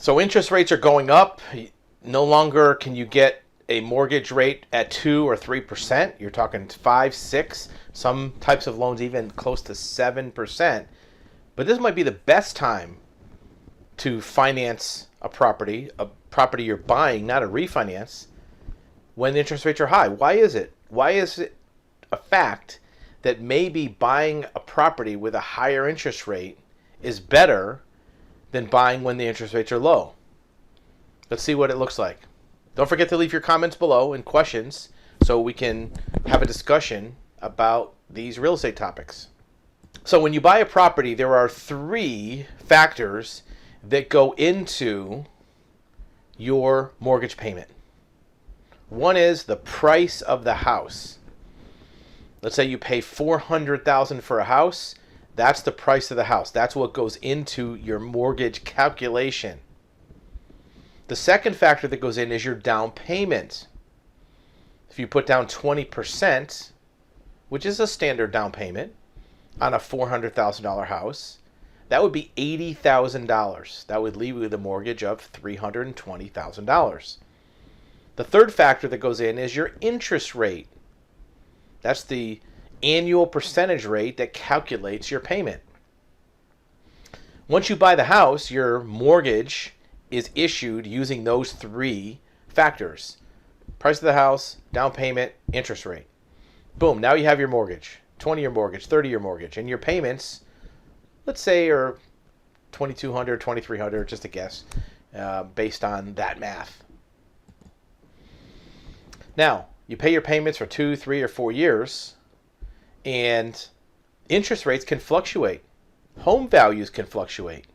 So interest rates are going up. No longer can you get a mortgage rate at 2 or 3%. You're talking 5, 6, some types of loans even close to 7%. But this might be the best time to finance a property you're buying, not a refinance, when the interest rates are high. Why is it? Why is it a fact that maybe buying a property with a higher interest rate is better than buying when the interest rates are low? Let's see what it looks like. Don't forget to leave your comments below and questions so we can have a discussion about these real estate topics. So when you buy a property, there are 3 factors that go into your mortgage payment. One is the price of the house. Let's say you pay $400,000 for a house. That's the price of the house. That's what goes into your mortgage calculation. The second factor that goes in is your down payment. If you put down 20%, which is a standard down payment on a $400,000 house, that would be $80,000. That would leave you with a mortgage of $320,000. The third factor that goes in is your interest rate. That's the annual percentage rate that calculates your payment. Once you buy the house, your mortgage is issued using those 3 factors: price of the house, down payment, interest rate. Boom, now you have your mortgage, 20-year mortgage, 30-year mortgage, and your payments, let's say, are $2,200, $2,300, just a guess, based on that math. Now, you pay your payments for 2, 3, or 4 years, and interest rates can fluctuate. Home values can fluctuate.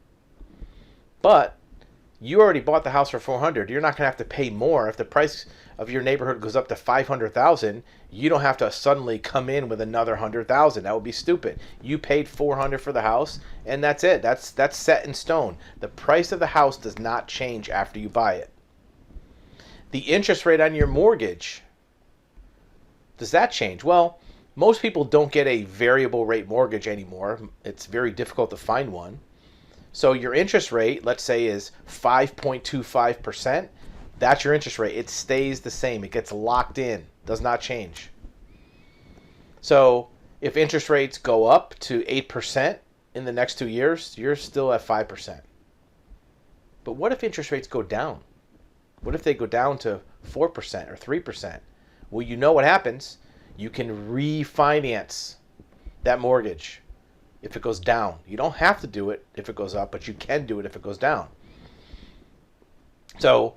But you already bought the house for $400,000. You're not going to have to pay more. If the price of your neighborhood goes up to $500,000, you don't have to suddenly come in with another $100,000. That would be stupid. You paid $400,000 for the house, and that's it. That's set in stone. The price of the house does not change after you buy it. The interest rate on your mortgage, does that change? Well, most people don't get a variable rate mortgage anymore. It's very difficult to find one. So your interest rate, let's say, is 5.25%. That's your interest rate. It stays the same. It gets locked in. Does not change. So if interest rates go up to 8% in the next 2 years, you're still at 5%. But what if interest rates go down? What if they go down to 4% or 3%? Well, you know what happens. You can refinance that mortgage if it goes down. You don't have to do it if it goes up, but you can do it if it goes down. So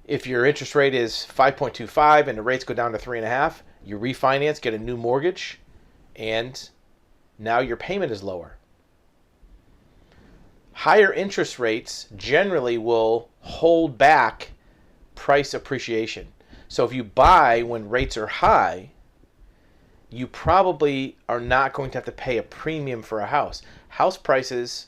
if your interest rate is 5.25 and the rates go down to 3.5, you refinance, get a new mortgage, and now your payment is lower. Higher interest rates generally will hold back price appreciation. So if you buy when rates are high, you probably are not going to have to pay a premium for a house. House prices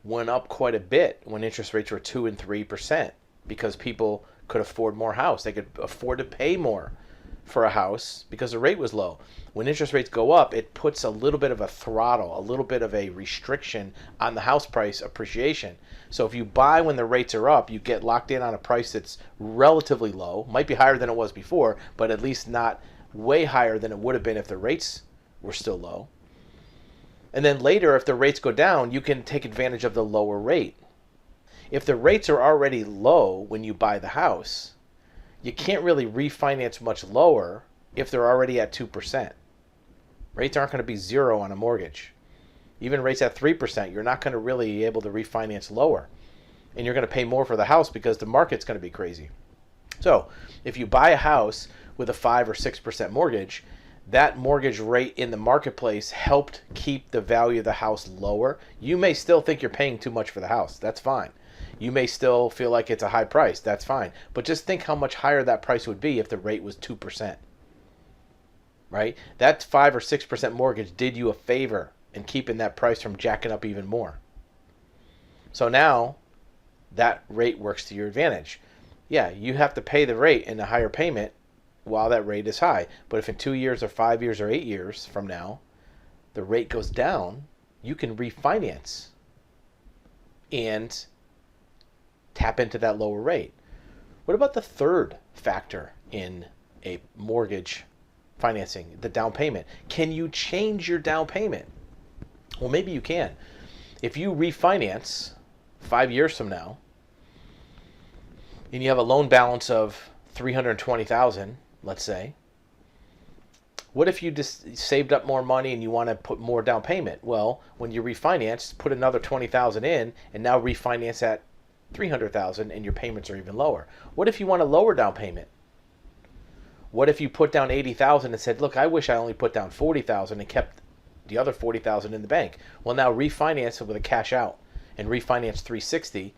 went up quite a bit when interest rates were 2 and 3% because people could afford more house. They could afford to pay more for a house because the rate was low. When interest rates go up, it puts a little bit of a throttle, a little bit of a restriction on the house price appreciation. So if you buy when the rates are up, you get locked in on a price that's relatively low. Might be higher than it was before, but at least not way higher than it would have been if the rates were still low. And then later, if the rates go down, you can take advantage of the lower rate. If the rates are already low when you buy the house, you can't really refinance much lower if they're already at 2%. Rates aren't going to be 0 on a mortgage. Even rates at 3%, you're not going to really be able to refinance lower. And you're going to pay more for the house because the market's going to be crazy. So if you buy a house with a 5 or 6% mortgage, that mortgage rate in the marketplace helped keep the value of the house lower. You may still think you're paying too much for the house. That's fine. You may still feel like it's a high price. That's fine. But just think how much higher that price would be if the rate was 2%. Right? That 5 or 6% mortgage did you a favor in keeping that price from jacking up even more. So now that rate works to your advantage. Yeah, you have to pay the rate and the higher payment while that rate is high. But if in 2 years or 5 years or 8 years from now, the rate goes down, you can refinance and tap into that lower rate. What about the third factor in a mortgage financing, the down payment? Can you change your down payment? Well, maybe you can. If you refinance 5 years from now and you have a loan balance of $320,000, let's say, what if you just saved up more money and you want to put more down payment? Well, when you refinance, put another $20,000 in and now refinance at $300,000 and your payments are even lower. What if you want a lower down payment? What if you put down $80,000 and said, look, I wish I only put down $40,000 and kept the other $40,000 in the bank? Well, now refinance it with a cash out and refinance $360,000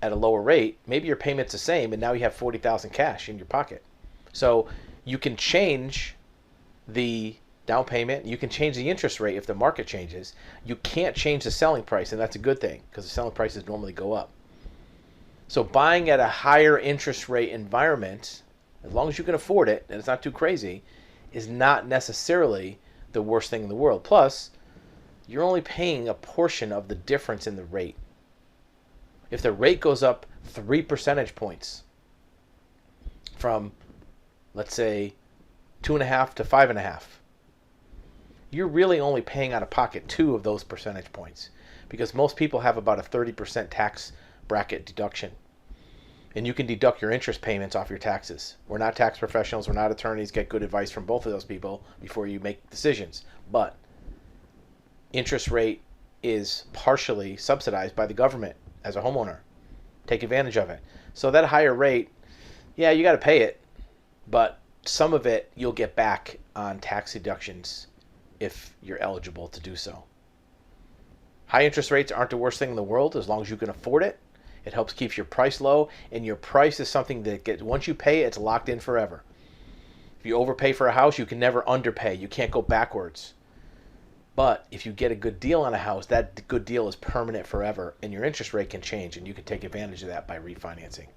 at a lower rate. Maybe your payment's the same and now you have $40,000 cash in your pocket. So you can change the down payment. You can change the interest rate if the market changes. You can't change the selling price, and that's a good thing because the selling prices normally go up. So buying at a higher interest rate environment, as long as you can afford it and it's not too crazy, is not necessarily the worst thing in the world. Plus, you're only paying a portion of the difference in the rate. If the rate goes up 3 percentage points from, let's say, 2.5 to 5.5, you're really only paying out of pocket 2 of those percentage points, because most people have about a 30% tax bracket deduction. And you can deduct your interest payments off your taxes. We're not tax professionals, we're not attorneys. Get good advice from both of those people before you make decisions. But interest rate is partially subsidized by the government as a homeowner. Take advantage of it. So that higher rate, yeah, you got to pay it, but some of it you'll get back on tax deductions if you're eligible to do so. High interest rates aren't the worst thing in the world as long as you can afford it. It helps keep your price low, and your price is something that once you pay it, it's locked in forever. If you overpay for a house, you can never underpay. You can't go backwards. But if you get a good deal on a house, that good deal is permanent forever, and your interest rate can change, and you can take advantage of that by refinancing.